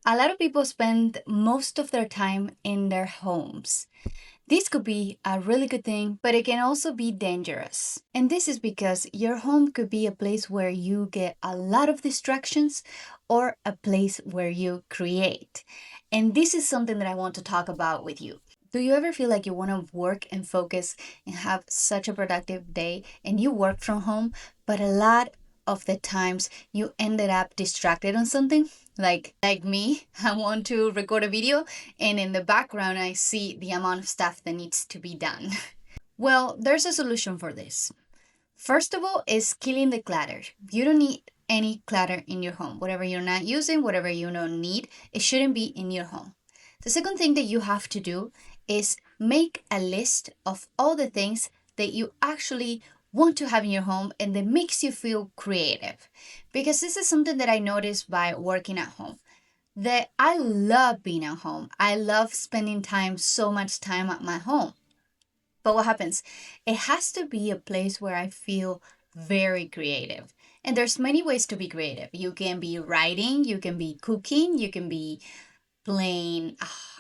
A lot of people spend most of their time in their homes. This could be a really good thing, but it can also be dangerous. And this is because your home could be a place where you get a lot of distractions or a place where you create. And this is something that I want to talk about with you. Do you ever feel like you want to work and focus and have such a productive day and you work from home, but a lot of the times you ended up distracted on something? Like me, I want to record a video and in the background I see the amount of stuff that needs to be done. Well, there's a solution for this. First of all, is killing the clutter. You don't need any clutter in your home. Whatever you're not using, whatever you don't need, it shouldn't be in your home. The second thing that you have to do is make a list of all the things that you actually want to have in your home and that makes you feel creative. Because this is something that I noticed by working at home. That I love being at home. I love spending time, so much time at my home. But what happens? It has to be a place where I feel very creative. And there's many ways to be creative. You can be writing, you can be cooking, you can be playing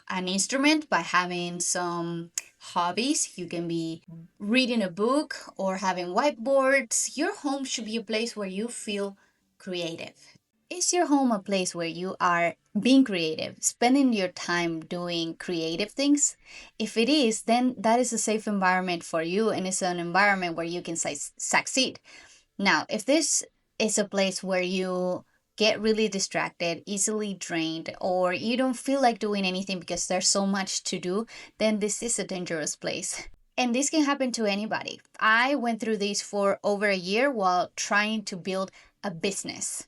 an instrument by having some hobbies. You can be reading a book or having whiteboards. Your home should be a place where you feel creative. Is your home a place where you are being creative, spending your time doing creative things? If it is, then that is a safe environment for you and it's an environment where you can succeed. Now, if this is a place where you get really distracted, easily drained, or you don't feel like doing anything because there's so much to do, then this is a dangerous place. And this can happen to anybody. I went through this for over a year while trying to build a business.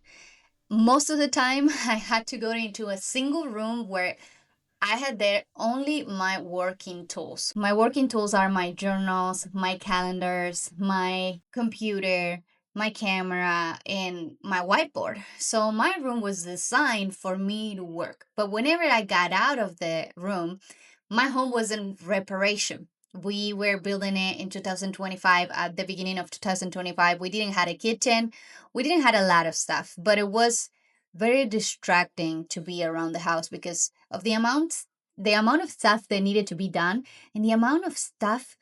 Most of the time, I had to go into a single room where I had there only my working tools. My working tools are my journals, my calendars, my computer, my camera, and my whiteboard. So my room was designed for me to work. But whenever I got out of the room, my home was in reparation. We were building it in 2025, at the beginning of 2025. We didn't have a kitchen. We didn't have a lot of stuff, but it was very distracting to be around the house because of the amount of stuff that needed to be done and the amount of stuff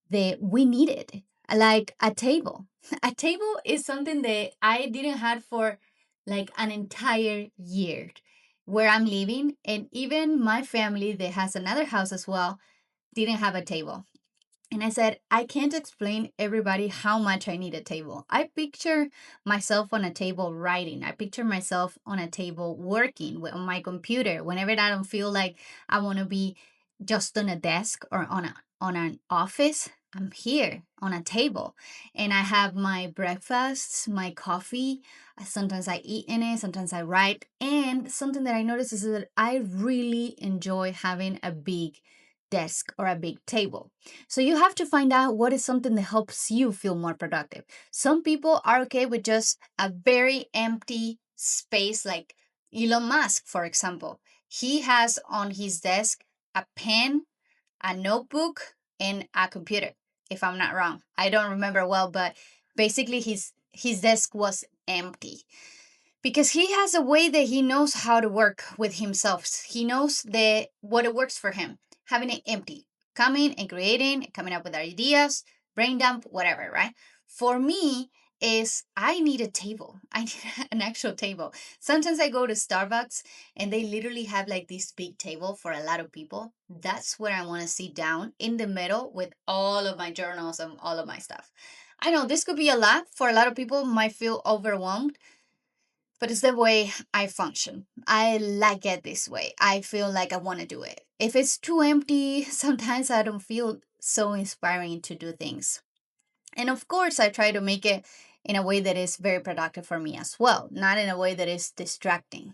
that we needed, like a table. A table is something that I didn't have for like an entire year where I'm living, and even my family that has another house as well didn't have a table. And I said, I can't explain everybody how much I need a table. I picture myself on a table writing. I picture myself on a table working on my computer. Whenever I don't feel like I want to be just on a desk or on an office, I'm here on a table. And I have my breakfasts, my coffee. Sometimes I eat in it, sometimes I write. And something that I notice is that I really enjoy having a big desk or a big table. So you have to find out what is something that helps you feel more productive. Some people are okay with just a very empty space, like Elon Musk, for example. He has on his desk a pen, a notebook, and a computer, if I'm not wrong. I don't remember well, but basically his desk was empty because he has a way that he knows how to work with himself. He knows that what it works for him, having it empty, coming and creating, coming up with ideas, brain dump, whatever, right? For me, is I need a table. I need an actual table. Sometimes I go to Starbucks and they literally have like this big table for a lot of people. That's where I want to sit down in the middle with all of my journals and all of my stuff. I know this could be a lot for a lot of people, might feel overwhelmed, but it's the way I function. I like it this way. I feel like I want to do it. If it's too empty, sometimes I don't feel so inspiring to do things. And of course, I try to make it in a way that is very productive for me as well, not in a way that is distracting.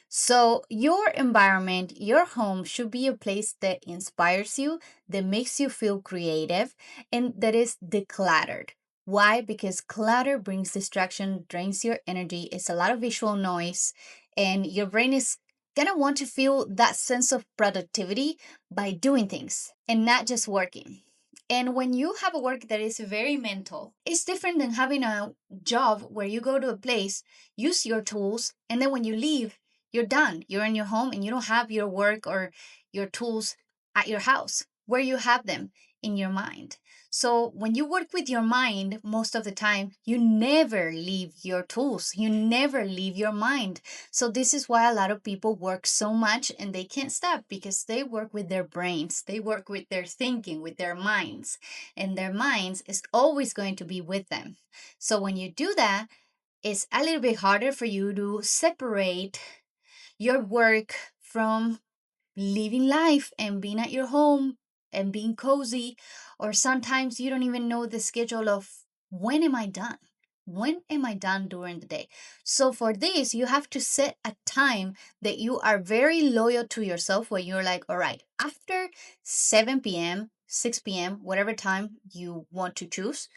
So, your environment, your home should be a place that inspires you, that makes you feel creative, and that is decluttered. Why? Because clutter brings distraction, drains your energy, it's a lot of visual noise, and your brain is gonna want to feel that sense of productivity by doing things and not just working. And when you have a work that is very mental, it's different than having a job where you go to a place, use your tools, and then when you leave, you're done. You're in your home and you don't have your work or your tools at your house. Where you have them? In your mind. So when you work with your mind, most of the time, you never leave your tools. You never leave your mind. So this is why a lot of people work so much and they can't stop, because they work with their brains. They work with their thinking, with their minds, and their minds is always going to be with them. So when you do that, it's a little bit harder for you to separate your work from living life and being at your home and being cozy. Or sometimes you don't even know the schedule of when am I done? When am I done during the day? So for this, you have to set a time that you are very loyal to yourself, where you're like, all right, after 7 p.m., 6 p.m., whatever time you want to choose,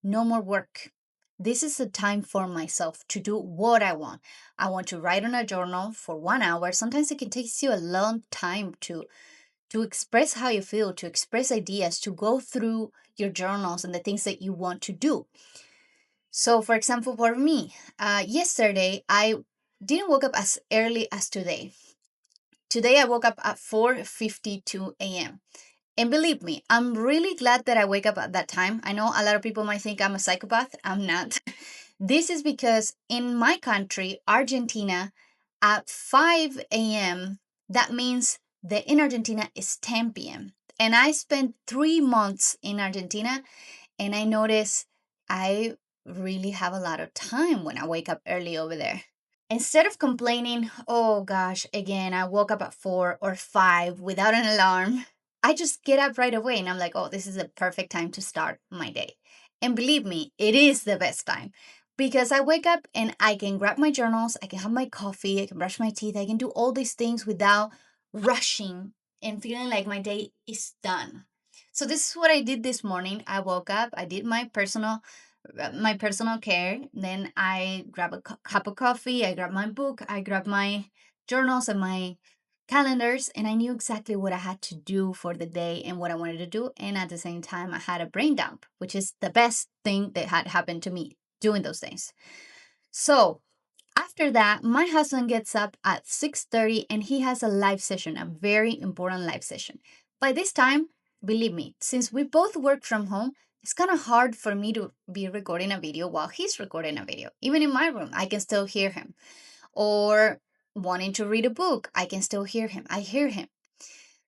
no more work. This is a time for myself to do what I want. I want to write on a journal for 1 hour. Sometimes it can take you a long time to express how you feel, to express ideas, to go through your journals and the things that you want to do. So, for example, for me, yesterday I didn't wake up as early as today. Today I woke up at 4:52 a.m. And believe me, I'm really glad that I wake up at that time. I know a lot of people might think I'm a psychopath. I'm not. This is because in my country, Argentina, at 5 a.m., that means that in Argentina is 10 p.m. And I spent 3 months in Argentina, and I notice I really have a lot of time when I wake up early over there. Instead of complaining, oh gosh, again, I woke up at 4 or 5 without an alarm, I just get up right away and I'm like, oh, this is a perfect time to start my day. And believe me, it is the best time, because I wake up and I can grab my journals, I can have my coffee, I can brush my teeth, I can do all these things without rushing and feeling like my day is done. So this is what I did this morning. I woke up, I did my personal care. Then I grab a cup of coffee, I grab my book, I grab my journals and my calendars, and I knew exactly what I had to do for the day and what I wanted to do. And at the same time, I had a brain dump, which is the best thing that had happened to me doing those things. So after that, my husband gets up at 6:30 and he has a live session, a very important live session. By this time, believe me, since we both work from home, it's kind of hard for me to be recording a video while he's recording a video. Even in my room, I can still hear him. Or wanting to read a book, I can still hear him. I hear him.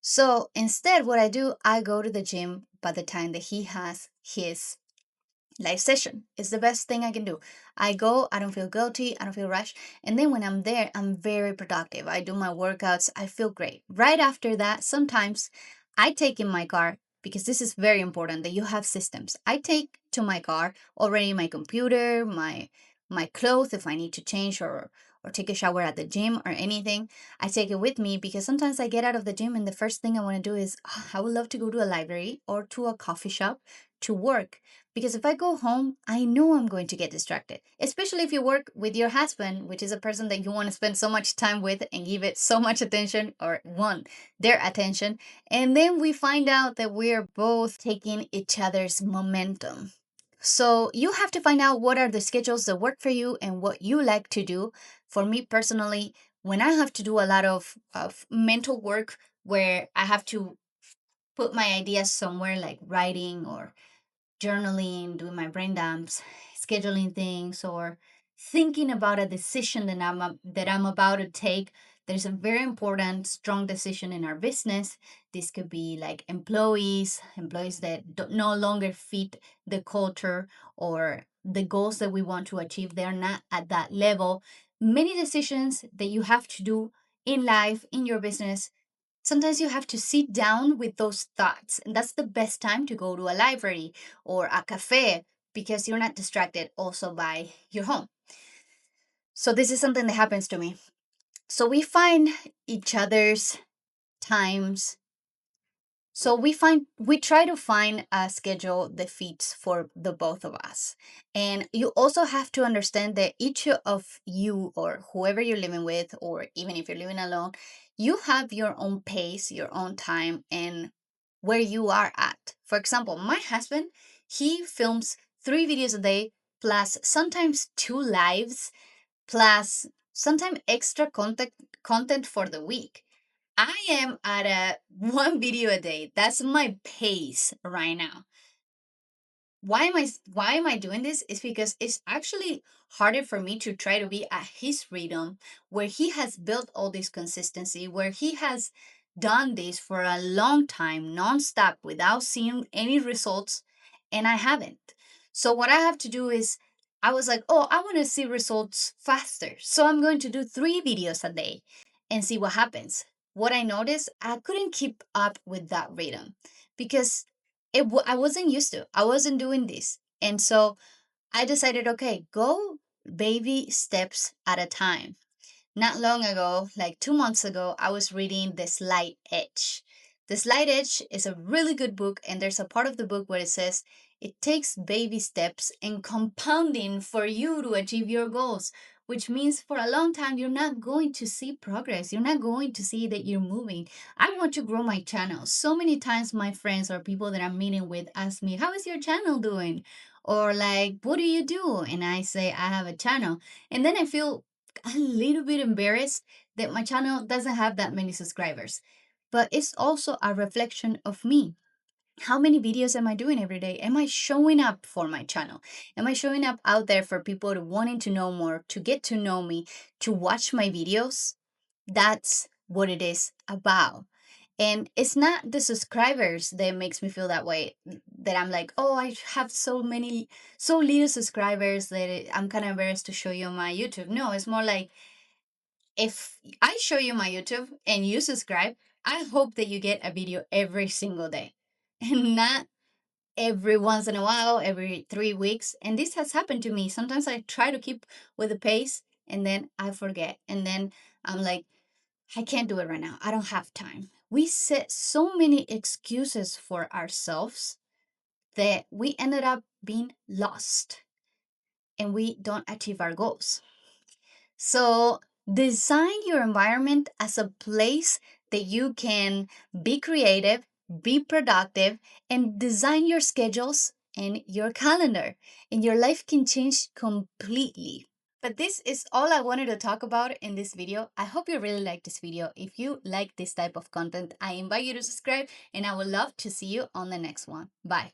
So instead, what I do, I go to the gym by the time that he has his live session. Is the best thing I can do. I go, I don't feel guilty, I don't feel rushed. And then when I'm there, I'm very productive. I do my workouts, I feel great. Right after that, sometimes I take in my car, because this is very important that you have systems. I take to my car already my computer, my clothes if I need to change or take a shower at the gym or anything. I take it with me, because sometimes I get out of the gym and the first thing I want to do is, "Oh, I would love to go to a library or to a coffee shop to work." Because if I go home, I know I'm going to get distracted, especially if you work with your husband, which is a person that you want to spend so much time with and give it so much attention, or want their attention. And then we find out that we're both taking each other's momentum. So you have to find out what are the schedules that work for you and what you like to do. For me personally, when I have to do a lot of mental work where I have to put my ideas somewhere, like writing or journaling, doing my brain dumps, scheduling things, or thinking about a decision that I'm about to take. There's a very important, strong decision in our business. This could be like employees that no longer fit the culture or the goals that we want to achieve. They're not at that level. Many decisions that you have to do in life, in your business, sometimes you have to sit down with those thoughts. And that's the best time to go to a library or a cafe, because you're not distracted also by your home. So, this is something that happens to me. So, we find each other's times. So we try to find a schedule that fits for the both of us. And you also have to understand that each of you, or whoever you're living with, or even if you're living alone, you have your own pace, your own time, and where you are at. For example, my husband, he films 3 videos a day, plus sometimes 2 lives, plus sometimes extra content for the week. I am at a one video a day. That's my pace right now. Why am I doing this is because it's actually harder for me to try to be at his rhythm, where he has built all this consistency, where he has done this for a long time nonstop without seeing any results, and I haven't. So what I have to do is, I was like, oh, I want to see results faster, so I'm going to do 3 videos a day and see what happens. What I noticed, I couldn't keep up with that rhythm because I wasn't used to. I wasn't doing this. And so I decided, okay, go baby steps at a time. Not long ago, like 2 months ago, I was reading The Slight Edge. The Slight Edge is a really good book, and there's a part of the book where it says it takes baby steps and compounding for you to achieve your goals, which means for a long time you're not going to see progress. You're not going to see that you're moving. I want to grow my channel. So many times my friends or people that I'm meeting with ask me, "How is your channel doing?" Or like, "What do you do?" And I say, "I have a channel." And then I feel a little bit embarrassed that my channel doesn't have that many subscribers. But it's also a reflection of me. How many videos am I doing every day? Am I showing up for my channel? Am I showing up out there for people to wanting to know more, to get to know me, to watch my videos? That's what it is about. And it's not the subscribers that makes me feel that way, that I'm like, oh, I have so little subscribers that I'm kind of embarrassed to show you my YouTube. No, it's more like, if I show you my YouTube and you subscribe, I hope that you get a video every single day and not every once in a while, every 3 weeks. And this has happened to me. Sometimes I try to keep with the pace and then I forget. And then I'm like, I can't do it right now. I don't have time. We set so many excuses for ourselves that we ended up being lost and we don't achieve our goals. So, design your environment as a place that you can be creative, be productive, and design your schedules and your calendar. And your life can change completely. But this is all I wanted to talk about in this video. I hope you really like this video. If you like this type of content, I invite you to subscribe, and I would love to see you on the next one. Bye.